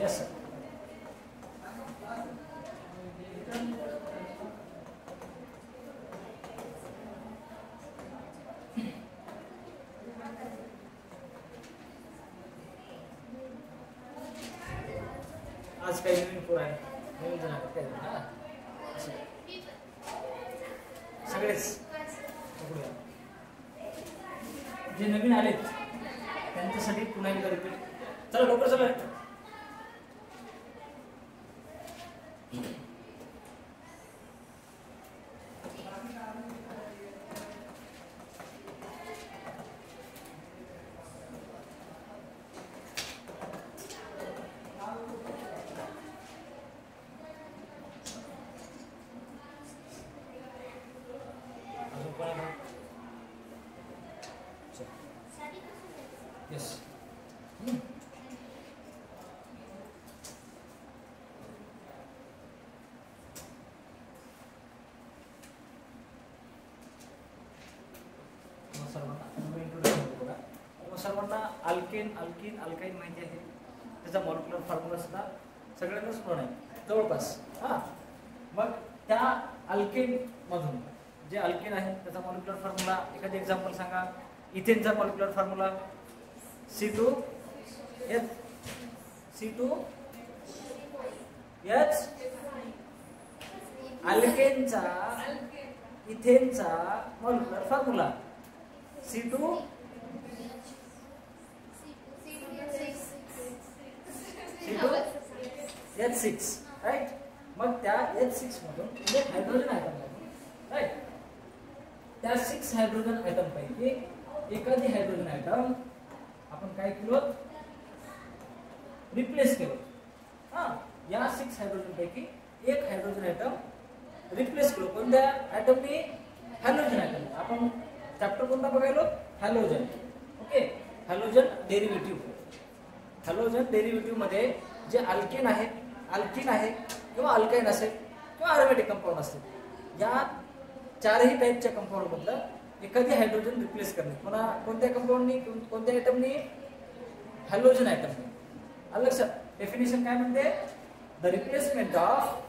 Yes sir. आज काही नवीन पोर आहे, नवीन जण आहेत काय हा सगळेच बघूया. जे नवीन आलेत त्यांच्यासाठी पुन्हा एकदा रिपीट. चला लवकर चला. Yes. सर्वांना अल्केन अल्किन अल्काइन माहिती आहे. त्याचा मॉलिक्युलर फॉर्म्युला सुद्धा सगळ्यांनाच पण आहे जवळपास. हा मग त्या अल्केन मधून जे अल्केन आहे त्याचा मॉलिक्युलर फॉर्म्युला एखादी एक्झाम्पल सांगा. इथेनचा मॉलिक्युलर फॉर्म्युला C2H अल्केनचा इथेनचा मॉलिक्युलर फॉर्म्युला C2H6 राईट. मग त्या H6 मधून म्हणजे हायड्रोजन आयटम मधून राईट त्या 6 हायड्रोजन आयटम पैकी एखादी हायड्रोजन आयटम आपण काय केलो रिप्लेस केलो. हा या 6 हायड्रोजन पैकी एक हायड्रोजन आयटम रिप्लेस केलो. कोणत्या आयटमनी? Halogen atom. आपण चॅप्टर कोणता बघायलो? Halogen. Okay. Halogen derivative. Halogen derivative मध्ये जे अल्केन आहे, अल्किन आहे किंवा अल्काइन असेल किंवा अरोमॅटिक कंपाऊंड असतील, या चारही टाईपच्या कंपाऊंड मधलं एखादी हायड्रोजन रिप्लेस करणे. पुन्हा कोणत्या कंपाऊंडनी? कोणत्या आयटमनी? हॅलोजन आयटमनी. आलं लक्षात? डेफिनेशन काय म्हणते? The replacement of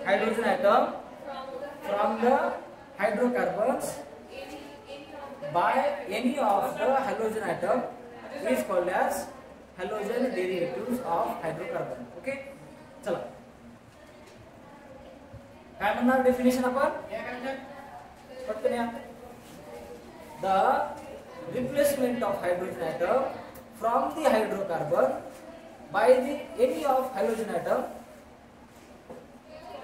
hydrogen item from the hydrocarbons by any of the halogen item is called as halogen derivatives of hydrocarbon. Okay. चला काय म्हणणार डेफिनेशन आपण? पटकन या. The replacement of hydrogen item from the hydrocarbon by the any of halogen item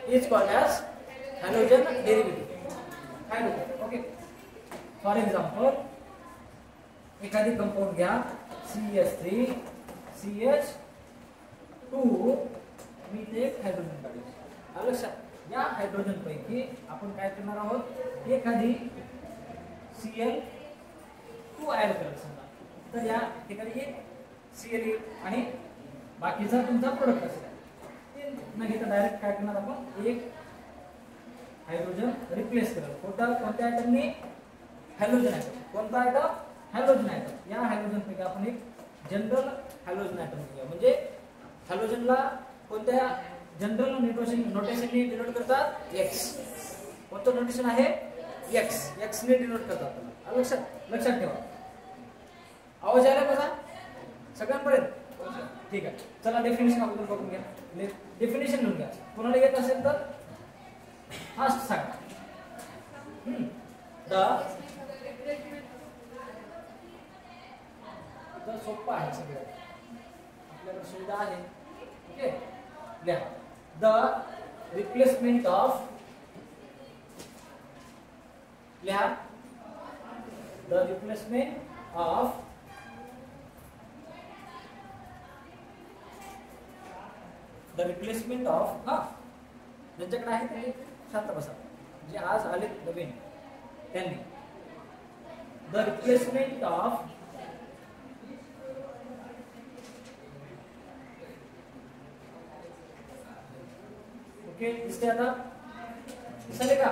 is called as halogen derivative. Okay. For example एखादी compound घ्या CH3 CH2 मी ते एक हायड्रोजन काढले. आलं लक्षात? या हायड्रोजन पैकी आपण काय करणार आहोत? एखादी Cl2 ऍड करत समजा. तर या ठिकाणी एक Cl आणि बाकीचा तुमचा प्रोडक्ट असेल. नाही तर डायरेक्ट काय करणार आपण? एक हायड्रोजन रिप्लेस करणार. कोणत्या आयटमनी? Halogen atom. कोणता आयटम? Halogen atom. या हॅलोजन पैकी आपण एक जनरल हॅलोजन आयटम घेऊया. म्हणजे हॅलोजनला कोणत्या जनरल नोटेशननी डिनोट करतात? X. कोणतं नोटेशन आहे? X. X ने डिनोट करतात. लक्षात ठेवा. आवाज आला माझा सगळ्यांपर्यंत? ठीक आहे. चला डेफिनेशन अगोदर बघून घ्या. डेफिनेशन लिहून घ्या. कोणाला येत असेल तर फास्ट सांगा. सोपं आहे सगळं, आपल्याकडे सुविधा आहे. ओके. लिहा. द रिप्लेसमेंट ऑफ लिहा. द रिप्लेसमेंट ऑफ हा ज्यांच्याकडे आहे ते शांत बसा. जे आज आले नवीन त्यांनी द रिप्लेसमेंट ऑफ ओके दिसते आता? दिसले का?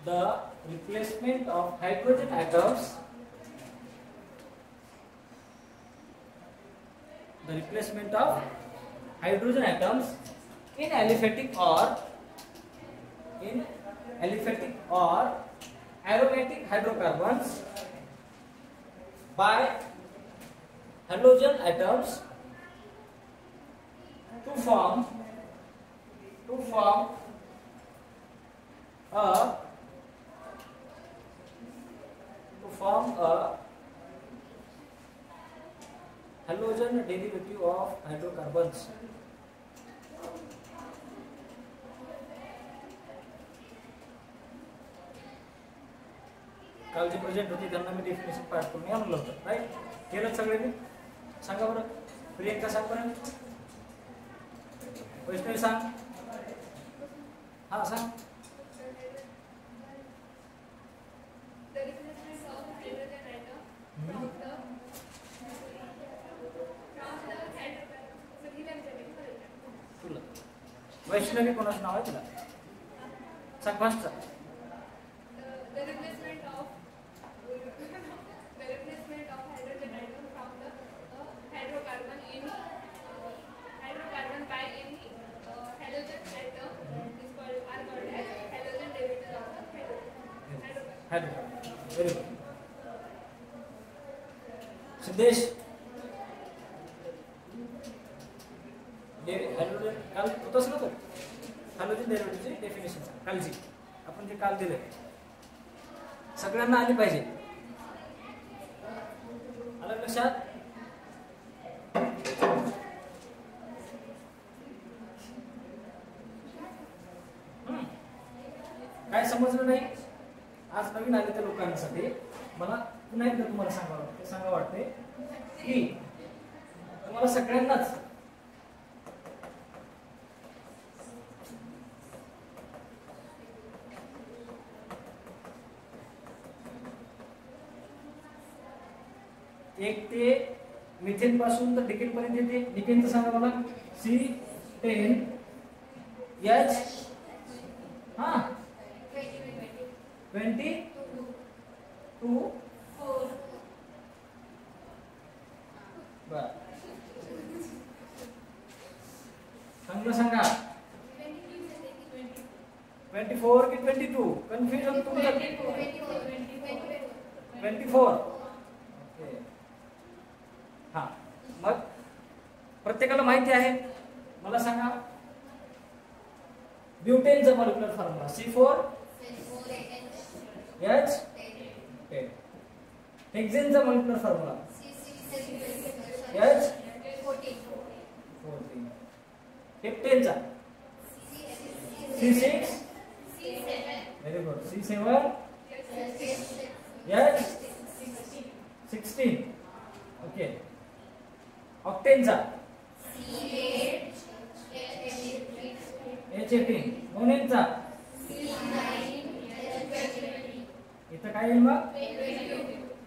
The the replacement of hydrogen atoms, the replacement of hydrogen atoms in aliphatic or aromatic hydrocarbons by halogen atoms to form a halogen derivative of hydrocarbons. काल जे प्रोजेक्ट होती त्यांना मी definition पाठ करून आणलं होतं, राईट? केलं सगळ्यांनी? सांगा बरं. प्रियंका सांग बरं. वैष्णवी सांग. हा सांग. तुला वैष्णवी कोणाचं नाव आहे तुला? सांग फास्ट. सिद्धेश हॅलोजन काल होतच ना तो हॅलोजन डेरिव्हेटिव्हची डेफिनेशन कालची आपण जे काल दिले सगळ्यांना आली पाहिजे. आलं लक्षात? काय समजलं नाही? आज नवीन आले त्या लोकांसाठी मला पुन्हा एकदा तुम्हाला सांगा वाटते की तुम्हाला सगळ्यांनाच एक ते मिथेन पासून तर डिकेन पर्यंत येते. डिकेनचं सांगा मला. C10H हा 22 बर चांगलं सांगा. 24 की 22? कन्फ्युजन तुमचं. 24. हा मग प्रत्येकाला माहिती आहे. मला सांगा ब्युटेनचा मॉलिक्युलर फॉर्म्युला C4H10. हेक्सेनचा मॉलिक्युलर फॉर्म्युला H14. हेप्टेनचा C6. Very good. C7H16. Okay. ऑक्टेनचा H18. मोनेनचा इथं काय येईल मग?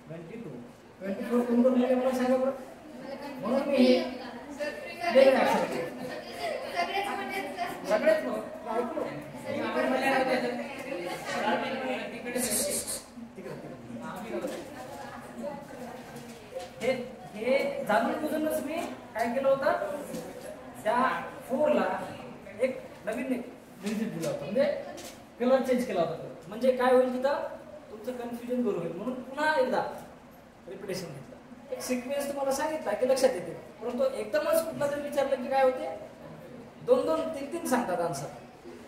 22. 24 कोण कोण लिहिले मला सांगा बरं. म्हणून मी सगळेच हे जाणून बुजूनच मी काय केलं होतं, त्या 4 ला एक नवीन डिजिट दिला होता, म्हणजे कलर चेंज केला होता. म्हणजे काय होईल तिथं तुमचं कन्फ्युजन दूर होईल म्हणून पुन्हा एकदा रिपिटेशन घेतलं. एक सिक्वेन्स तुम्हाला सांगितला की लक्षात येते, परंतु एकदमच कुठला तरी विचारलं की काय होते 2-2, 3-3 सांगतात आन्सर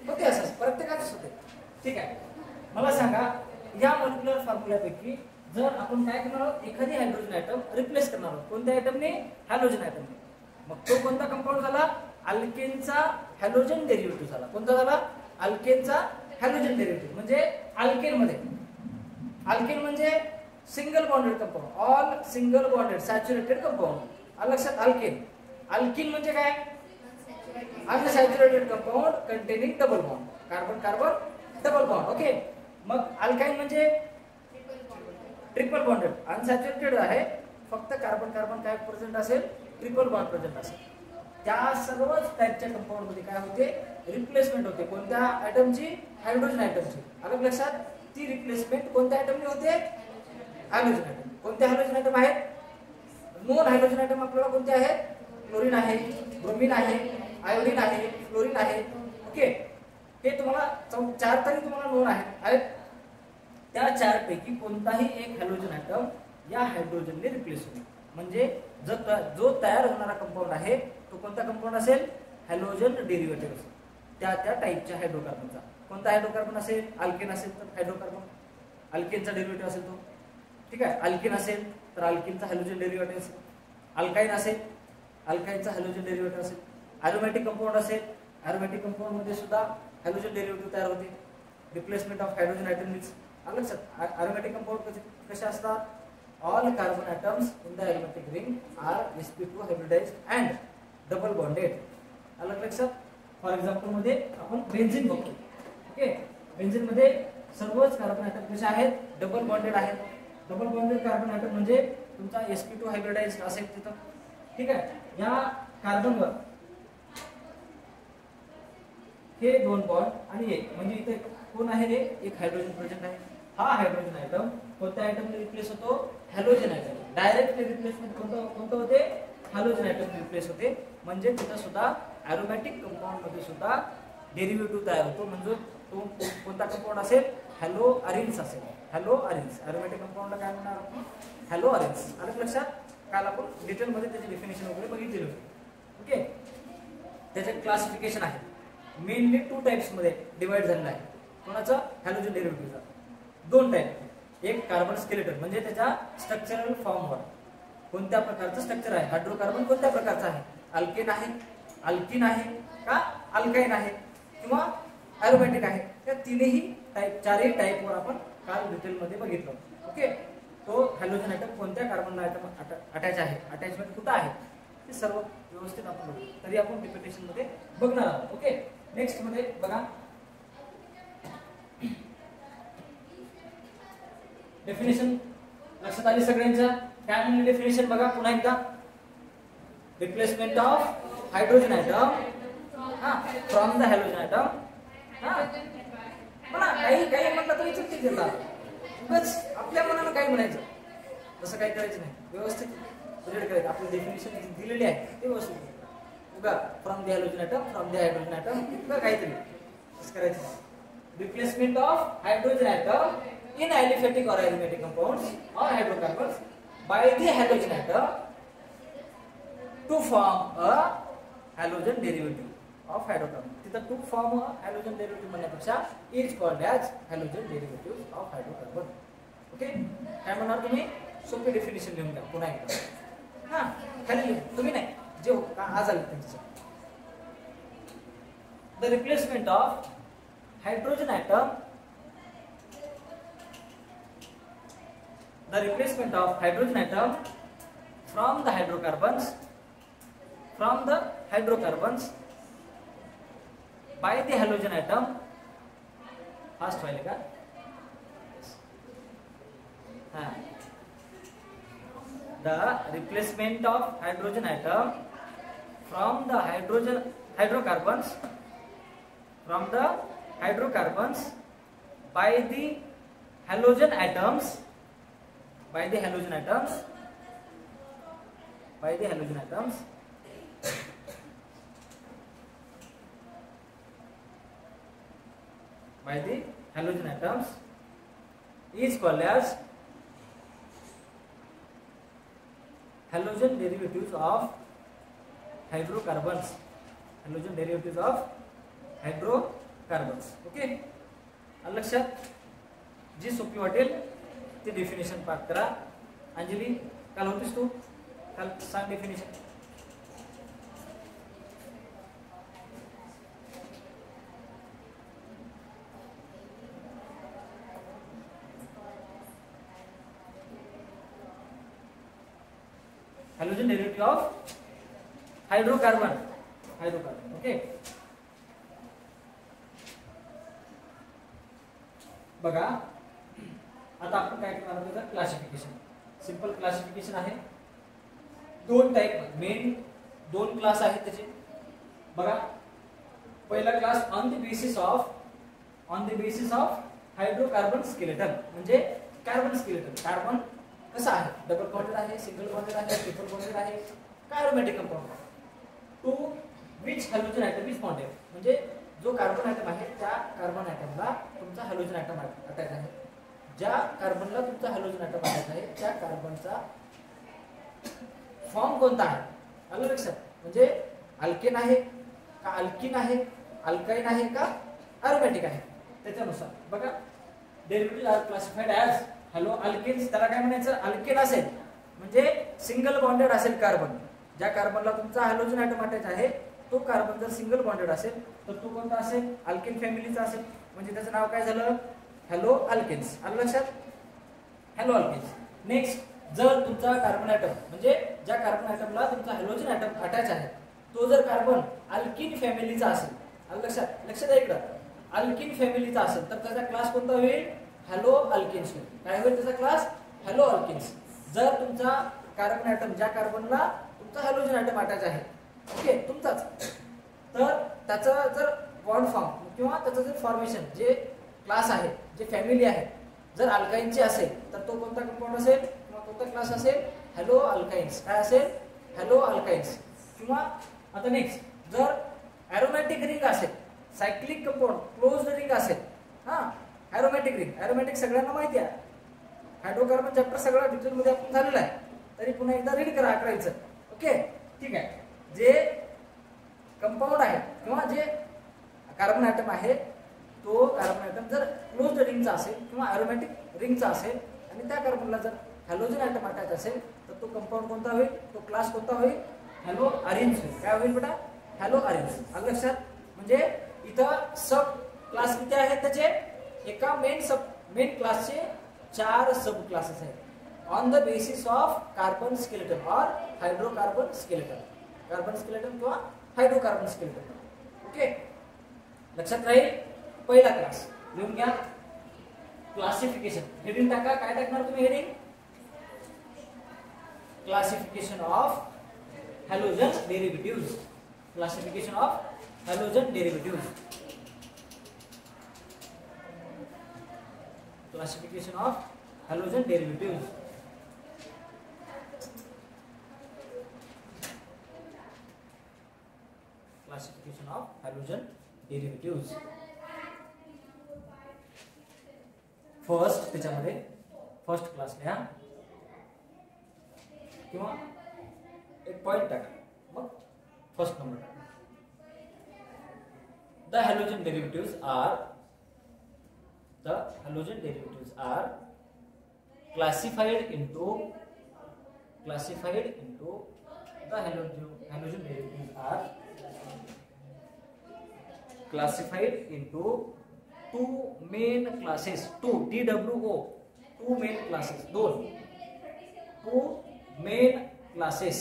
होते. असं प्रत्येकाच होते. ठीक आहे. मला सांगा या मॉलिक्युलर फॉर्म्युल्यापैकी जर आपण काय करणार आहोत, एखादी हायड्रोजन आयटम रिप्लेस करणार आहोत. कोणत्या आयटमने? हॅलोजन आयटमने. मग तो कोणता कंपाऊंड झाला? अल्केनचा हॅलोजन डेरिव्हेटिव्ह झाला. कोणता झाला? अल्केनचा हॅलोजन डेरिव्हेटिव्ह. म्हणजे अल्केन मध्ये, अल्केन म्हणजे single bonded compound, all single bonded saturated compound. आलं लक्षात? अल्केन. अल्किन म्हणजे काय? Unsaturated compound containing double bond, carbon carbon double bond. Okay. मग अल्काइन म्हणजे ट्रिपल बॉन्डेड, अनसॅच्युरेटेड आहे, फक्त कार्बन कार्बन काय प्रेझेंट असेल? ट्रिपल बॉन्ड प्रेझेंट असेल. त्या सर्वच टाईपच्या कंपाऊंड मध्ये काय होते? रिप्लेसमेंट होते. कोणत्या आयटमची? हायड्रोजन आयटमची. आलं लक्षात? ती रिप्लेसमेंट कोणत्या आयटमने होते? Hydrogen item. कोणते हायड्रोजन आयटम आहेत? नॉन हायड्रोजन आयटम आपल्याला कोणते आहेत? क्लोरीन आहे, ब्रोमीन आहे, आयोडीन आहे, फ्लोरीन आहे. ओके, हे तुम्हाला 4 तरी तुम्हाला नॉन आहेत. त्या 4 पैकी कोणताही एक हायड्रोजन आयटम या हायड्रोजनने रिप्लेस होईल. म्हणजे जो तयार होणारा कंपाऊंड आहे तो कोणता कंपाऊंड असेल? हॅलोजन डेरिव्हेटिव्ह असेल. त्या टाईपच्या हायड्रोकार्बनचा. कोणता हायड्रोकार्बन असेल? अल्केन असेल तर हायड्रोकार्बन, अल्केनचा डेरिव्हेटिव्ह असेल तो. ठीक आहे, अल्केन असेल तर अल्केनचा हॅलोजन डेरिव्हेटिव्ह असेल. अल्काइन असेल, अल्काइनचा हॅलोजन डेरिव्हेटिव्ह असेल. अरोमॅटिक कंपाऊंड असेल, अरोमॅटिक कंपाऊंड मध्ये सुद्धा हॅलोजन डेरिव्हेटिव्ह तयार होते. Replacement of hydrogen item means aromatic compound कसे असतात? All carbon atoms in the aromatic ring are sp2 hybridized and double bonded. अलग लक्षात. फॉर एक्झाम्पल मध्ये आपण बेन्झीन बघतो. ओके, बेन्झीन मध्ये सर्वच कार्बन ॲटम कसे आहेत? डबल बॉन्डेड आहेत. डबल बॉन्डेड कार्बन ॲटम म्हणजे तुमचा sp2 हायब्रिडाइज्ड असेल तिथं. ठीक आहे, या कार्बनवर हे 2 बॉन्ड आणि एक म्हणजे इथे कोण आहे रे? एक हायड्रोजन प्रेझेंट आहे. हा हायड्रोजन आयटम कोणत्या आयटमने रिप्लेस होतो? Halogen item. डायरेक्टली रिप्लेसमेंट कोणतं होते? हॅलोजन आयटम रिप्लेस होते. म्हणजे तिथं सुद्धा अरोमॅटिक कंपाऊंड मध्ये सुद्धा डेरिव्हेटिव्ह तयार होतो. म्हणजे तो कोणता कंपाऊंड असेल? हॅलो अरिन्स असेल. Hello arenes. अरोमॅटिक कंपाऊंडला काय म्हणणार आपण? Hello arenes. आलं लक्षात? काल आपण डिटेल मध्ये त्याची डेफिनेशन वगैरे बघितलेली होती. ओके, त्याचे क्लासिफिकेशन आहे. मेनली 2 टाइप्स मध्ये डिवाइड झालेलं आहे. कोणाचं? हॅलोजन डेरिव्हेटिव्हचा. 2 टाइप. एक कार्बन स्केलेटन म्हणजे त्याच्या स्ट्रक्चरल फॉर्मवर कोणत्या प्रकारचं स्ट्रक्चर आहे. हायड्रोकार्बन कोणत्या प्रकारचा आहे? अल्केन आहे, अल्किन आहे का अल्काइन आहे किंवा अरोमॅटिक आहे. या तिन्ही टाइप, 4ही टाइपवर आपण काल डिटेलमध्ये बघितलं. ओके, तो हॅलोजन आयटम कोणत्या कार्बनला आयटम अटॅच आहे, अटॅचमेंट कुठं आहे, ते सर्व व्यवस्थित आपण बघू. तरी आपण रिपिटेशन मध्ये बघणार आहोत. ओके, नेक्स्ट मध्ये बघा डेफिनेशन. लक्षात आली सगळ्यांच्या? काय म्हणली डेफिनेशन बघा पुन्हा एकदा. Replacement of hydrogen item from the halogen item. मला काही म्हटलं तरी चुकीच येतात. उगाच आपल्या मनानं काही म्हणायचं तसं काही करायचं नाही. व्यवस्थित रीड करायचं. आपली डेफिनेशन दिलेली आहे ते व्यवस्थित उगा from the halogen item, from the hydrogen item उगा काहीतरी असं करायचं नाही. Replacement of hydrogen item in aliphatic or aromatic compounds or hydrocarbons by the halogen atom to form a halogen derivative of hydrocarbon. तिथं to form a halogen derivative म्हणण्यापेक्षा is called as halogen derivatives of hydrocarbon. Okay, काय म्हणणार तुम्ही? सोपी definition लिहून घ्या पुन्हा एकदा. खाली तुम्ही नाही जे आज आले त्यांच्यासाठी. The replacement of hydrogen atom, the replacement of hydrogen atom from the hydrocarbons by the halogen atom. fast व्हायला का? The replacement of hydrogen atom from the hydrocarbons by the halogen atoms by the halogen atoms is called as halogen derivatives of hydrocarbons. Okay, लक्षात? जी सोपी वाटेल ती definition पाठ करा. अंजली काल होतीस तू? काल सांग definition. Halogen derivative of hydrocarbon. Okay, बघा आता आपण काय करणार आहोत? क्लासिफिकेशन. सिंपल क्लासिफिकेशन आहे. 2 टाइप, मेन 2 क्लास आहेत त्याचे. बघा, पहिला class on the basis of hydrocarbon skeleton म्हणजे कार्बन स्केलेटन. कार्बन कसं आहे, डबल बॉन्डेड आहे, सिंगल बॉन्डेड आहे, ट्रिपल बॉन्डेड आहे, aromatic compound. To which halogen atom is bonded म्हणजे जो कार्बन ॲटम आहे त्या कार्बन ॲटमला तुमचा हॅलोजन ॲटम अटॅच आहे. ज्या कार्बनला तुमचा हॅलोजन ॲटम अटॅच आहे त्या कार्बनचा फॉर्म कोणता आहे, आलं लक्षात. म्हणजे अल्केन आहे का अल्किन आहे, अल्काइन आहे का अरोमॅटिक आहे, त्याच्यानुसार बघा. Derivative are classified as haloalkanes. त्याला काय म्हणायचं, अल्केन असेल म्हणजे सिंगल बॉन्डेड असेल कार्बन. ज्या कार्बनला तुमचा हॅलोजन ॲटम अटॅच आहे तो कार्बन जर सिंगल बॉन्डेड असेल तर तो कोणता असेल, अल्केन फॅमिलीचा असेल. म्हणजे त्याचं नाव काय झालं, हॅलो अल्केन्स. आलं लक्षात, हॅलो अल्केन्स. नेक्स्ट, जर तुमचा कार्बन ॲटम म्हणजे ज्या कार्बन ॲटमला तुमचा हॅलोजन ॲटम अटॅच आहे तो जर कार्बन अल्किन फॅमिलीचा असेल, आलं लक्षात, लक्षात आहे इकडं, अल्किन फॅमिलीचा असेल तर त्याचा क्लास कोणता होईल, हॅलो अल्केन्स होईल. काय होईल त्याचा क्लास, हॅलो अल्केन्स. जर तुमचा कार्बन ॲटम ज्या कार्बनला तुमचा हॅलोजन ॲटम अटॅच आहे, ओके तुमचाच, तर त्याचा जर बॉन्ड फॉर्म किंवा त्याचं जर फॉर्मेशन जे क्लास आहे, जे फॅमिली आहे, जर अल्काइनची असेल तर तो कोणता कंपाऊंड असेल किंवा कोणता क्लास असेल, हॅलो अल्काइन्स. काय असेल, हॅलो अल्काइन्स. किंवा आता नेक्स्ट, जर ॲरोमॅटिक रिंग असेल, सायक्लिक कंपाऊंड क्लोज्ड रिंग असेल, हा ॲरोमॅटिक रिंग, ॲरोमॅटिक सगळ्यांना माहिती आहे. हायड्रोकार्बन चॅप्टर सगळा डिटेलमध्ये आपण झालेला आहे, तरी पुन्हा एकदा रीड करा 11वीचं. ओके ठीक आहे. जे कंपाऊंड आहे किंवा जे कार्बन ॲटम आहे तो कार्बन ॲटम जर क्लोज्ड रिंगचा असेल किंवा ॲरोमॅटिक रिंगचा असेल आणि त्या कार्बनला जर हॅलोजन ॲटम अटॅच असेल तर तो कंपाऊंड कोणता होईल, तो क्लास कोणता होईल, हॅलो अरेंज होईल. काय होईल बेटा, हॅलो अरेंज. आलं लक्षात. म्हणजे इथं सब क्लास किती आहेत त्याचे, एका मेन क्लासचे 4 सब क्लासेस आहेत. On the basis of carbon skeleton और हायड्रोकार्बन स्केलेटन, कार्बन स्केलेटन किंवा हायड्रोकार्बन स्केलेटन. ओके लक्षात राहील. पहिला क्लास लिहून घ्या, क्लासिफिकेशन. हेडिंग टाका, काय टाकणार तुम्ही heading, classification of halogen derivatives. Classification of halogen derivatives. Classification of halogen derivatives. Classification of halogen derivatives. First, त्याच्यामध्ये फर्स्ट क्लास लिहा किंवा एक पॉइंट टाका, मग फर्स्ट नंबर टाका. The halogen derivatives are classified into the halogen derivatives are classified into two main classes. Two main classes. Two main classes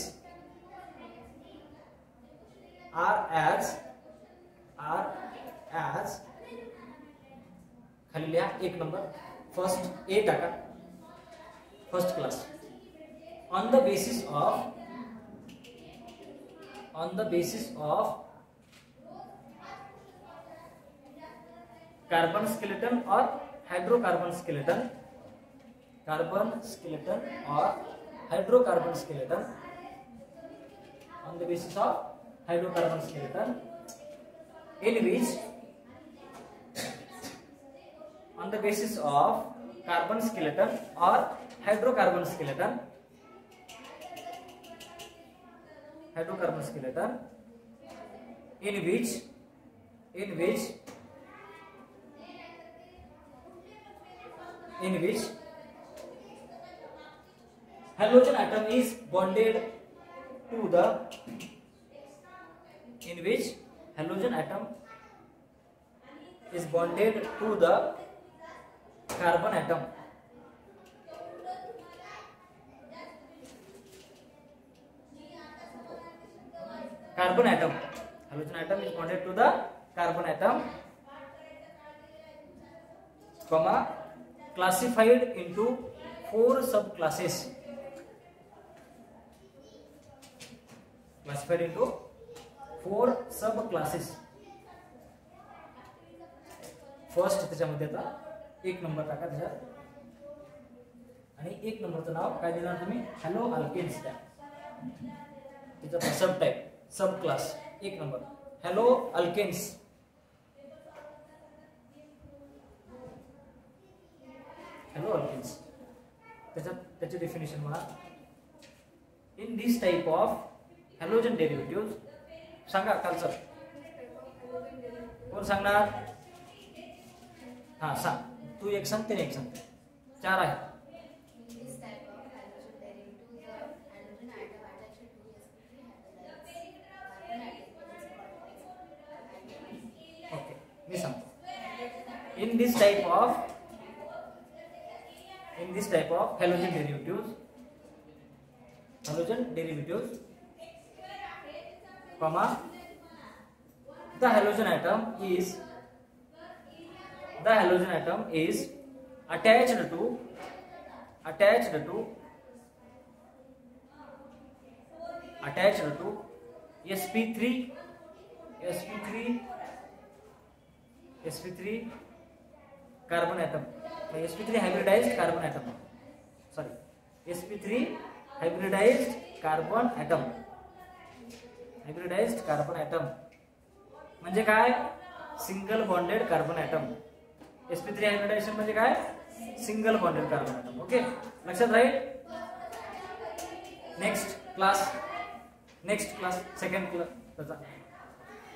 are as खाली लिहा एक नंबर, फर्स्ट ए टाका, first class. On the basis of carbon skeleton और hydrocarbon skeleton, on the basis of hydrocarbon skeleton, in which on the basis of carbon skeleton or hydrocarbon skeleton, in which halogen atom is bonded to the carbon atom. Halogen atom is bonded to the carbon atom, comma, classified into 4 subclasses. Classified into 4 subclasses. First त्याच्यामध्ये आता 1 number टाका त्याच्यात आणि 1 नंबरचं नाव काय देणार तुम्ही? Hello alkanes द्या. त्याचा subtype subclass 1 number haloalkanes. Haloalkanes त्याची डेफिनेशन म्हणा. In this type of halogen derivative सांगा कालचं कोण सांगणार? हा सांग तू एक सांग त्याने एक सांग 4 आहे. ओके मी सांगतो. In this type of halogen derivatives comma the halogen atom is attached to sp3 carbon atom. sp3 hybridized carbon atom. Sorry, sp3 hybridized carbon atom. hybridized carbon atom म्हणजे काय? Single bonded carbon atom. sp3 hybridization म्हणजे काय? Single bonded carbon atom. Okay लक्षात राहील. Next class second class त्याचा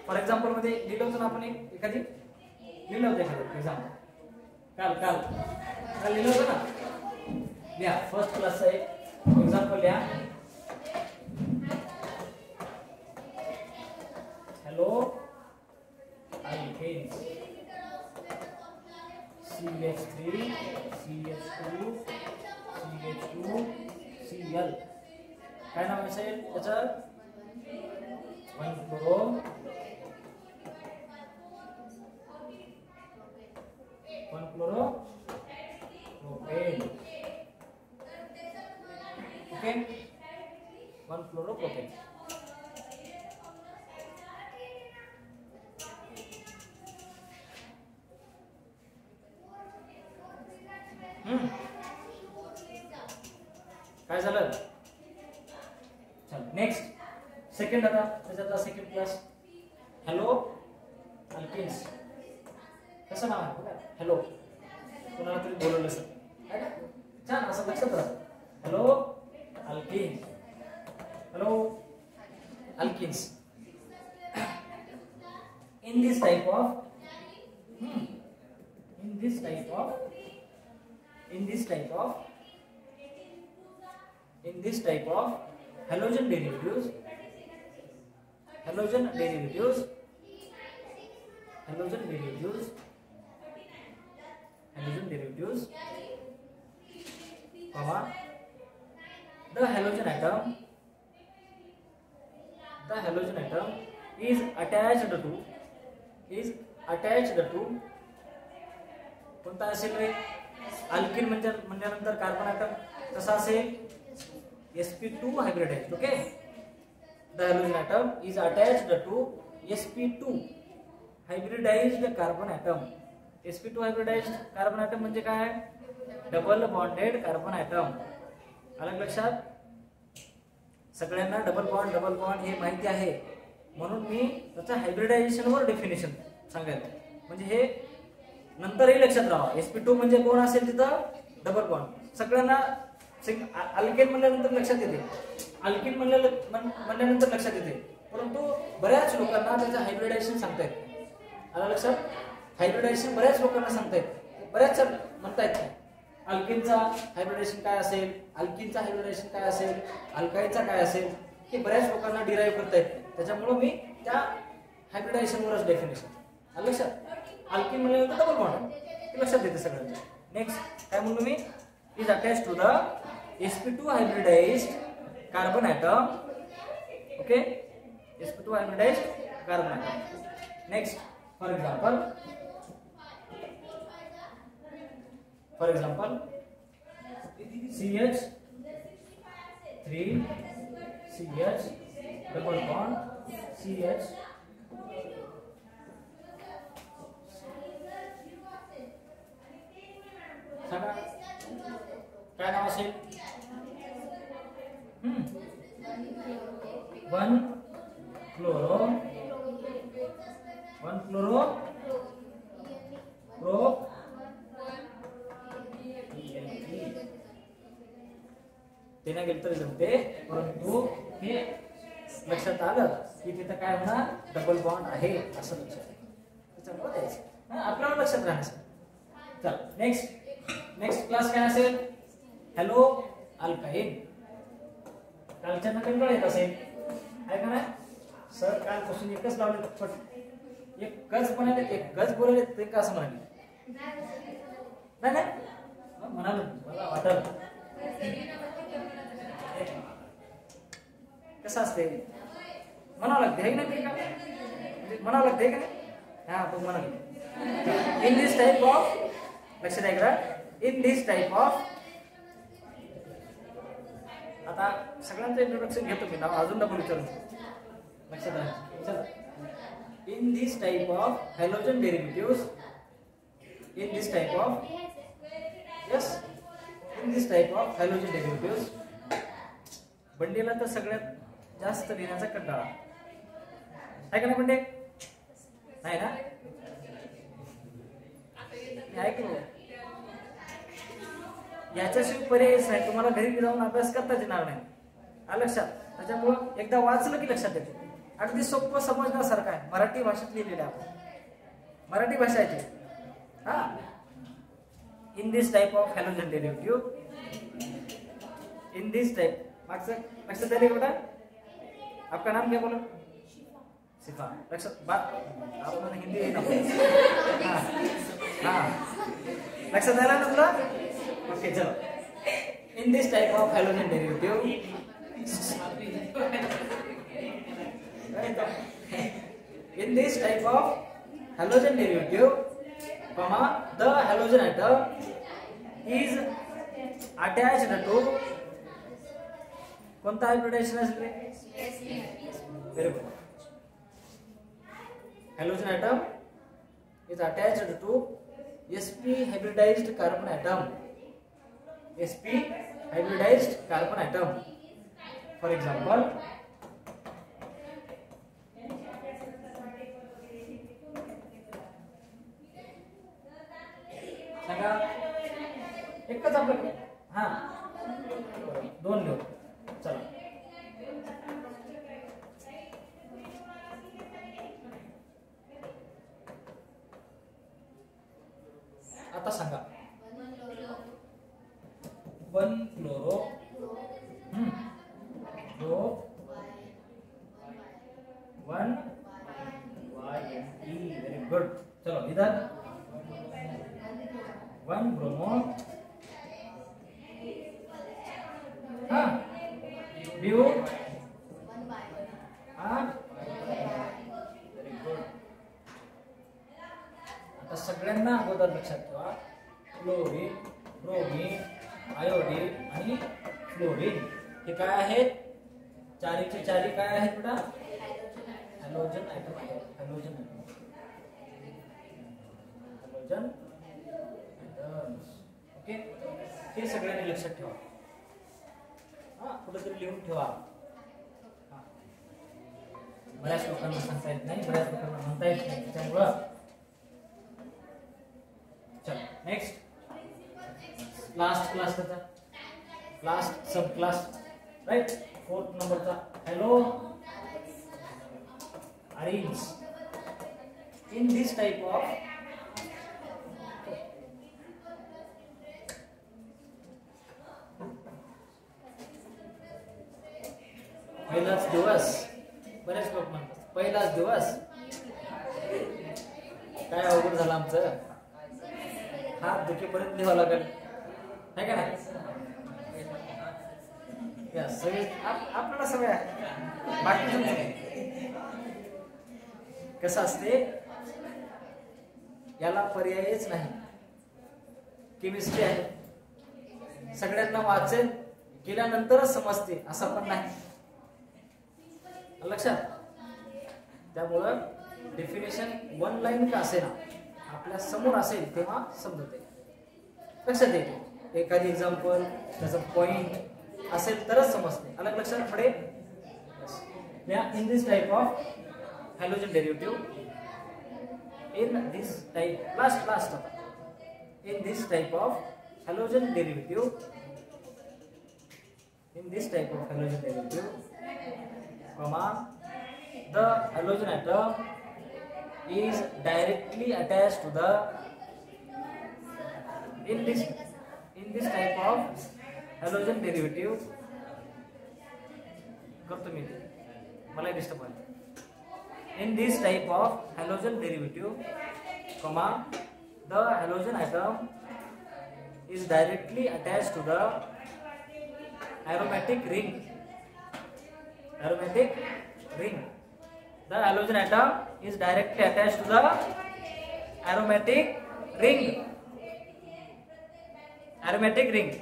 for example मध्ये लिहिलं होतं ना आपण एखादी लिहिलं होतं एक्झाम्पल काल लिहिलं होतं ना. लिहा फर्स्ट क्लासचा एक एक्झाम्पल लिहा. Hello alkanes CH3 CH2 CH2 Cl काय नाव असेल त्याचं? 1-chloro propane. Okay 1-chloro propane. काय झालं? चल नेक्स्ट सेकंड आता त्याच्यातला सेकंड क्लास हॅलो अल्केन्स. कसं नाव आहे बघा हॅलो कोणाला तरी बोलवलं सर छान असं लक्षात राहा. Haloalkanes in this type of halogen derivatives comma the halogen atom is attached to कोणता असेल रे? अल्किन म्हणल्यानंतर कार्बन ॲटम कसा असेल? sp2 hybridized. Okay the halogen atom is attached to sp2 hybridized carbon atom. sp2 hybridized carbon atom म्हणजे काय? Double bonded carbon atom. अलग लक्षात सगळ्यांना डबल बॉन्ड हे माहिती आहे म्हणून मी त्याच्या हायब्रिडायझेशन वर डेफिनेशन सांगायला म्हणजे हे नंतरही लक्षात राहा. sp2 म्हणजे कोण असेल तिथं? Double bond. सगळ्यांना अल्केन म्हणल्यानंतर लक्षात येते, अल्किन म्हणल्यानंतर लक्षात येते, परंतु बऱ्याच लोकांना त्याचं हायब्रिडायझेशन सांगता येत. आलं लक्षात? हायब्रिडायझेशन बऱ्याच लोकांना सांगता येत, बऱ्याच म्हणता येत. अल्किनचा हायब्रिडायझेशन काय असेल, अल्किनचा हायब्रिडायझेशन काय असेल, अल्काईनचा काय असेल, हे बऱ्याच लोकांना डिराईव्ह करता येत. त्याच्यामुळे मी त्या हायब्रिडायझेशनवरच डेफिनेशन. आलं लक्षात? अल्किन म्हणल्यानंतर डबल बॉन्ड लक्षात येते सगळ्यांना. नेक्स्ट काय म्हणलो मी? Is attached to the sp2 hybridized carbon atom. Okay, sp2 hybridized carbon atom. Next, for example CH3 CH double bond CH सांगा काय नाव असेल? 1 फ्लोरो प्रो ते नाही गेलं तरी जमते, परंतु हे लक्षात आलं की तिथं काय होणार, डबल बॉन्ड आहे असं लक्षात त्याच्यामुळे द्यायचं आपल्याला लक्षात राहण्याचं. चल नेक्स्ट क्लास काय असेल? Hello alkyne. कालच्या कंटाळा येत असेल आहे का नाही? सर कालपासून एकच लावले, पण एकच म्हणाले, एकच बोलले, ते का असं म्हणाले? नाही म्हणाल, मला वाटलं कसं असते, म्हणावं लागते हे नाही का, म्हणावं लागते का नाही? हा तो म्हणाल इन दिस टाइप ऑफ, लक्षात आहे का, इन दिस टाइप ऑफ. आता सगळ्यांचं इंट्रोडक्शन घेतो मी, नाव अजून डबल विचारू, लक्षात आहे. चला, in this type of halogen derivatives, in this type of, yes, in this type of halogen derivatives. बंडेला तर सगळ्यात जास्त लिहिण्याचा कंटाळा आहे का नाही बंडे? नाही ना? ऐकलो याच्याशिवाय पर्यायच नाही, तुम्हाला घरी जाऊन अभ्यास करताच येणार नाही, लक्षात. त्याच्यामुळं एकदा वाचलं की लक्षात येते, अगदी सोपं समजण्यासारखं आहे, मराठी भाषेत लिहिलेलं आहे, मराठी भाषा आहे ती. हा, in this type of halogen derivative, in this type, मागचं लक्षात आले का बेटा? आपका नाम क्या बोला? शिफा. लक्षात आपण हिंदी आहे ना? हाँ लक्षात आला ना तुला? ओके चलो. In this type of halogen derivative, in this type of halogen derivative, the halogen atom is attached to, कोणता हायब्रिडायजेशन असेल? Very good. halogen atom is attached to sp hybridized carbon atom, sp hybridized carbon atom. For example, सांगा एकच आपलं, हा दोन लिहू. चला आता सांगा 1 फ्लोरो दो 1 YNE. Very good. चलो इधर 1 ब्रोमो, हाँ ब्यू, हाँ वेरी गुड. आता सगळ्यांना अगोदर लक्षात ठेवा, क्लोरीन, ब्रोमीन, आयोडीन आणि फ्लोरीन हे काय आहेत? चारीचे चारी काय आहेत बेटा? हॅलोजन ॲटम आहे. Halogen atom, halogen atoms. Okay, हे सगळ्यांनी लक्षात ठेवा. हा कुठेतरी लिहून ठेवा. बऱ्याच लोकांना सांगता येत नाही, बऱ्याच लोकांना म्हणता येत नाही, त्यामुळं चल नेक्स्ट लास्ट क्लास त्याचा, लास्ट सब क्लास राइट, 4th नंबरचा hello arrange. In this type of पहिलाच दिवस, बरेच लोक म्हणतात पहिलाच दिवस, काय अवघड झालं आमचं, हात दुखेपर्यंत लिहावं लागेल है का नाही? सगळे आपल्याला सगळ्या बाकी कसं असते, याला पर्यायच नाही. केमिस्ट्री आहे, सगळ्यांना वाचन केल्यानंतरच समजते असं पण नाही, लक्षात. त्यामुळं डेफिनेशन 1 लाईन का असेना आपल्या समोर असेल तेव्हा समजते. लक्षात येते. एखादी एक्झाम्पल त्याचा पॉइंट असेल तरच समजते. अलग लक्षात पडे. In this type of halogen derivative, in this type last in this type of halogen derivative, comma, the halogen atom is directly attached to the in this type of halogen derivative करतो मी, मला disturb आहे. in this type of halogen derivative, comma, the halogen atom is directly attached to the aromatic ring. The halogen atom is directly attached to the aromatic ring.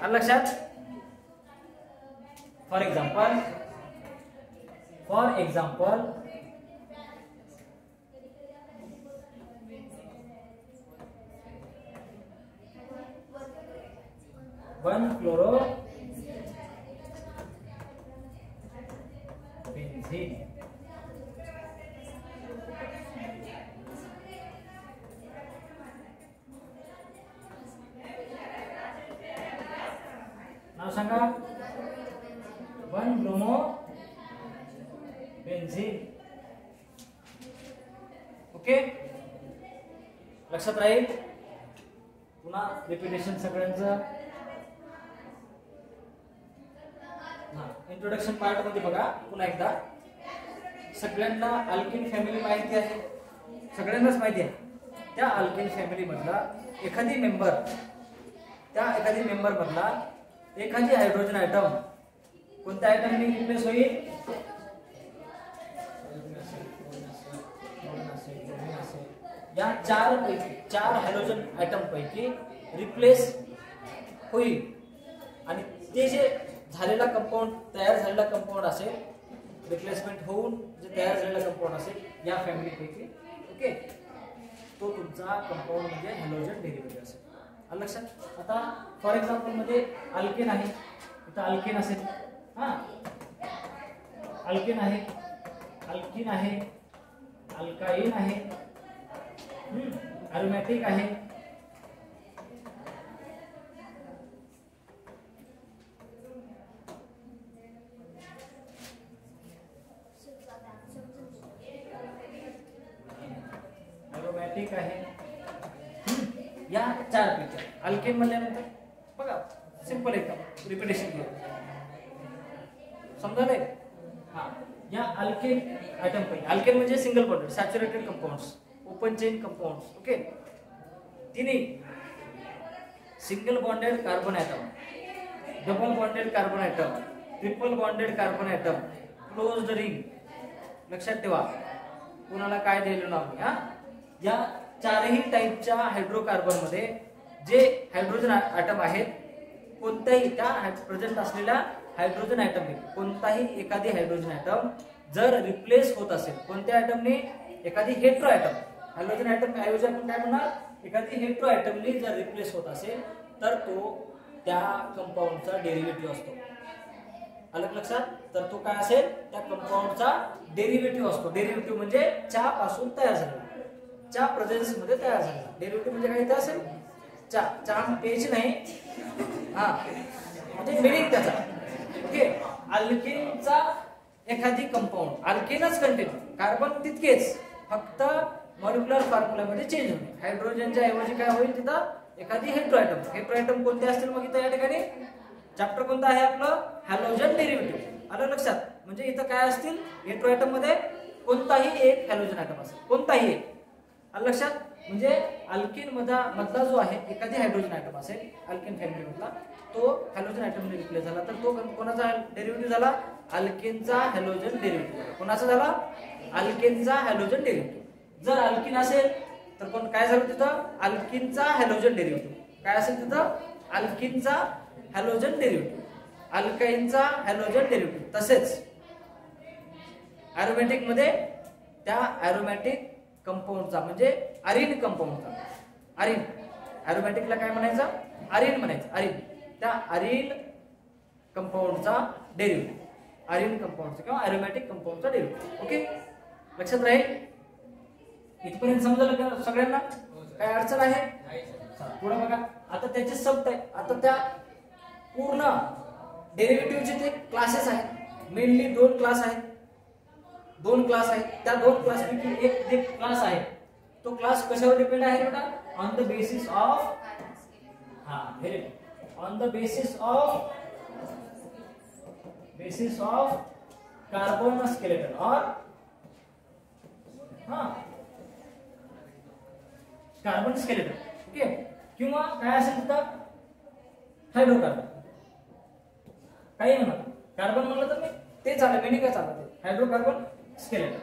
आलं लक्षात. For example, one chloro benzene. नाव सांगा. one bromo benzene. Okay, लक्षात राहील. पुन्हा repetition सगळ्यांचं. Introduction part मध्ये बघा पुन्हा एकदा. सगळ्यांना अल्केन फॅमिली माहिती आहे, सगळ्यांनाच माहिती आहे. त्या अल्केन फॅमिली मधला एखादी मेंबर मधला एखादी हायड्रोजन आयटम कोणत्या आयटमने रिप्लेस होईल? या चार हॅलोजन आयटम पैकी रिप्लेस होईल. आणि ते जे झालेला कंपाऊंड, तयार झालेला कंपाऊंड असेल, रिप्लेसमेंट होऊन जे तयार झालेला कंपाऊंड असेल या फॅमिली पैकी, ओके, तो तुमचा कंपाऊंड म्हणजे हॅलोजन डेरिव्हेटिव्ह असेल. आलं लक्षात. आता फॉर एक्झाम्पल मध्ये अल्केन आहे, इथं अल्केन असेल. अल्केन आहे, अल्कीन आहे, अल्काईन आहे, अरोमॅटिक आहे, अरोमॅटिक आहे. या चार पैकी अल्केन म्हणल्यानंतर बघा सिंपल एकदम रिपिटेशन घ्या, समजले. या अल्केन आयटम पैकी, अल्केन म्हणजे single bonded saturated compounds, open chain compounds, okay. तिन्ही single bonded carbon atom, double bonded carbon atom, triple bonded carbon atom, closed ring. लक्षात ठेवा कोणाला काय दिलेलं नाव. या चारही टाईपच्या हायड्रोकार्बन मध्ये जे हायड्रोजन ॲटम आहेत, कोणत्याही त्या प्रेझेंट असलेल्या हायड्रोजन ॲटम कोणताही एखादी हायड्रोजन ॲटम जर रिप्लेस होत असेल, कोणत्या ॲटमने? एखादी हेट्रो ॲटम. हायड्रोजन ॲटम ऐवजी आपण काय म्हणणार? एखादी हेट्रो ॲटमने जर रिप्लेस होत असेल तर तो त्या कंपाऊंडचा डेरिव्हेटिव्ह असतो. अलग लक्षात. तर तो काय असेल? त्या कंपाऊंडचा डेरिव्हेटिव्ह असतो. डेरिव्हेटिव्ह म्हणजे चहा पासून तयार झालेला, चहा प्रेझेन्स मध्ये तयार झालेला. डेरिव्हेटिव्ह म्हणजे काय? ते असेल चहा प्यायची नाही, म्हणजे मिनिंग त्याचा. ओके. अल्केनचा एखादी कंपाऊंड, अल्केनच कंटेन कार्बन तितकेच, फक्त मॉलिक्युलर फॉर्म्युलामध्ये चेंज होणे. हायड्रोजनच्या ऐवजी काय होईल? तिथं एखादी हेट्रो ॲटम. हेट्रो ॲटम कोणते असतील मग इथं या ठिकाणी? चॅप्टर कोणतं आहे आपलं? Halogen derivative. आलं लक्षात. म्हणजे इथं काय असतील? हेट्रो ॲटम मध्ये कोणताही एक हॅलोजन ॲटम असेल, कोणताही एक. आलं लक्षात. म्हणजे अल्केन मधला जो आहे एखादी हायड्रोजन ॲटम असेल, अल्केन फॅमिली मधला, तो हॅलोजन ॲटमने रिप्लेस झाला तर तो कोणाचा डेरिव्हेटिव्ह झाला? अल्केनचा हॅलोजन डेरिव्हेटिव्ह. कोणाचा झाला? अल्केनचा हॅलोजन डेरिव्हेटिव्ह. जर अल्किन असेल तर कोण काय झालं तिथं? अल्किनचा हॅलोजन डेरिव्हेटिव्ह. काय असेल तिथं? अल्किनचा हॅलोजन डेरिव्हेटिव्ह, अल्काईनचा हॅलोजन डेरिव्हेटिव्ह. तसेच एरोमॅटिक मध्ये त्या एरोमॅटिक कंपाऊंडचा म्हणजे अरिन कंपाऊंडचा. अरिन एरोमॅटिकला काय म्हणायचं? अरिन म्हणायचं, अरिन. त्या अरिन कंपाऊंडचा डेरिव्हेटिव्ह, अरिन कंपाऊंडचा किंवा अरोमॅटिक कंपाऊंडचा डेरिव्हेटिव्ह. ओके, लक्षात राहील. इथपर्यंत समजलं का सगळ्यांना? काय अडचण आहे? पुढे बघा. आता त्याचे सब टाइप, आता त्या पूर्ण डेरिव्हेटिव्हचे ते क्लासेस आहेत. मेनली दोन क्लास आहेत. त्या दोन क्लास पैकी एक जे क्लास आहे तो क्लास कशावर डिपेंड आहे बेटा? On the basis of, very good, on the basis of carbon skeleton और कार्बन स्केलेटन. ओके, किंवा काय असेल तिथं हायड्रोकार्बन. काही नाही म्हणा, कार्बन म्हणलं तर नाही ते चालेल, मेनी काय चालतं ते हायड्रोकार्बन स्केलेटन.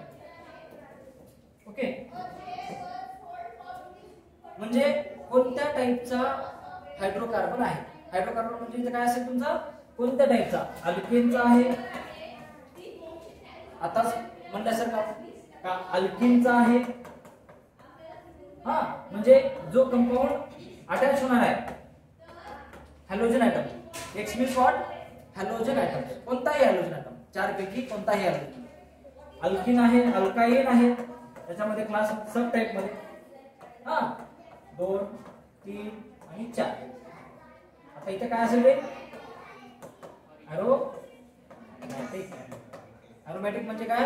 ओके, म्हणजे कोणत्या टाईपचा हायड्रोकार्बन आहे? हायड्रोकार्बन म्हणजे इथे काय असेल तुमचा? कोणत्या टाईपचा? अल्केनचा आहे, आताच म्हणल्यासारखं का अल्किनचा आहे. म्हणजे जो कंपाऊंड अटॅच होणार आहे halogen atom. X means what? Halogen atom. कोणताही हॅलोजन ॲटम, चार पैकी कोणताही हॅलोजन. अल्किन आहे, अल्काइन आहे, त्याच्यामध्ये क्लास सब टाइप मध्ये 2, 3 आणि 4. आता इथे काय असेल? अरोमॅटिक. अरोमॅटिक म्हणजे काय?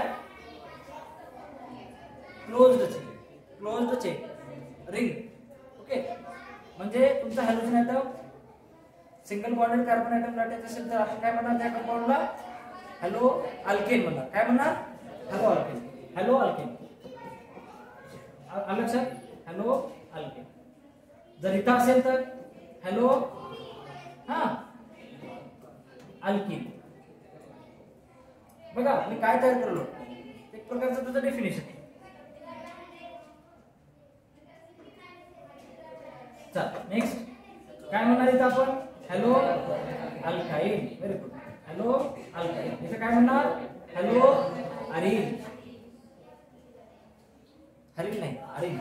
Closed chain ring. ओके, म्हणजे तुमचा halogen atom single bonded carbon atom लाटायचं असेल तर आपण काय म्हणणार? त्या कंपाऊंडला हॅलो अल्केन म्हणणार. काय म्हणणार? Haloalkane. Haloalkane. लक्षात? Haloalkane. जर इथं असेल तर हॅलो अल्किन. बघा मी काय तयार करलो, एक प्रकारचं तुझं डेफिनेशन. चल नेक्स्ट काय म्हणणार इथं आपण? Hello alkyne. Very good, hello alkyne. इथं काय म्हणणार? हॅलो अरिन. हरिन नाही, अरिन.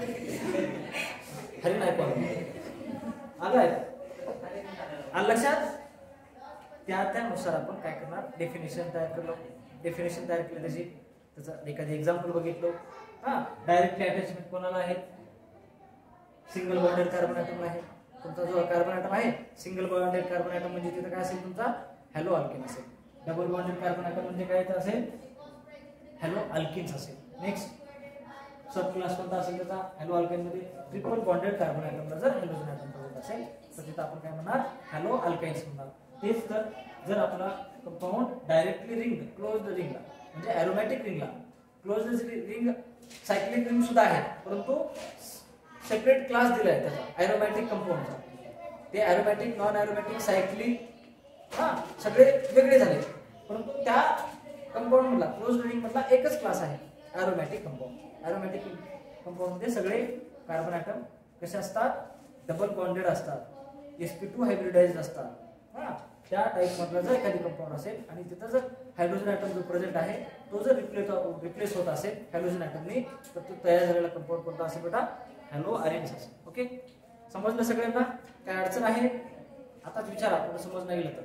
हरिन ऐकू आलाय? आलं लक्षात? त्यानुसार आपण काय करणार? डेफिनेशन तयार केलं त्याची, त्याचं एखादी एक्झाम्पल बघितलो. डायरेक्टली अटॅचमेंट कोणाला आहे? सिंगल बॉन्डेड कार्बन ॲटम आहे. तुमचा जो कार्बन ॲटम आहे सिंगल बॉन्डेड कार्बन ॲटम म्हणजे तिथं काय असेल? तुमचा हॅलो अल्केन असेल. डबल बॉन्डेड कार्बन ॲटम म्हणजे काय असेल? हॅलो अल्किन्स असेल. नेक्स्ट सब क्लास कोणता असेल त्याचा? हॅलो अल्काइन मध्ये ट्रिपल बॉन्डेड कार्बन ॲटमला जर हॅलोजन ॲटम बरोबर असेल तर तिथं आपण काय म्हणणार? हॅलो अल्काइन्स म्हणणार. तेच तर जर आपला कंपाऊंड डायरेक्टली रिंग, क्लोज्ड रिंगला म्हणजे एरोमॅटिक रिंगला, क्लोज्ड रिंग सायक्लिक रिंग सुद्धा आहे, परंतु सेपरेट क्लास दिलाय त्याचा एरोमॅटिक कंपाऊंडचा. ते एरोमॅटिक, नॉन एरोमॅटिक, सायक्लिक सगळे वेगळे झाले, परंतु त्या कंपाऊंड मधला क्लोज्ड रिंग मधला एकच क्लास आहे एरोमॅटिक कंपाऊंड. एरोमॅटिक कंपाऊंड मध्ये सगळे कार्बन ॲटम कसे असतात? डबल बॉन्डेड असतात, sp2 हायब्रिडाइज्ड असतात. त्या टाइप मधला जर एखादी कंपाऊंड असेल आणि तिथं जर हायड्रोजन ॲटम जो प्रेझेंट आहे तो जर रिप्लेस होत असेल हॅलोजन ॲटमनी, तर तो तयार झालेला कंपाऊंड कोणता असेल बेटा? हॅलो अरेन्ज असेल. ओके, समजलं सगळ्यांना? काय अडचण आहे? आताच विचारा, पुढे समज नाही गेलं तर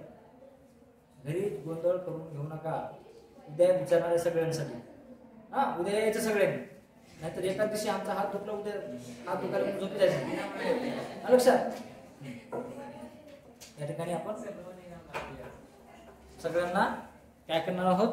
घरी गोंधळ करून घेऊ नका. उद्या विचारणारे सगळ्यांसाठी. उद्या यायचं सगळ्यांनी, नाहीतर एका दिवशी आमचा हात दुखला, उद्या हात दुखायला झोपी जायचं. लक्षात? या ठिकाणी आपण सगळ्यांना काय करणार आहोत?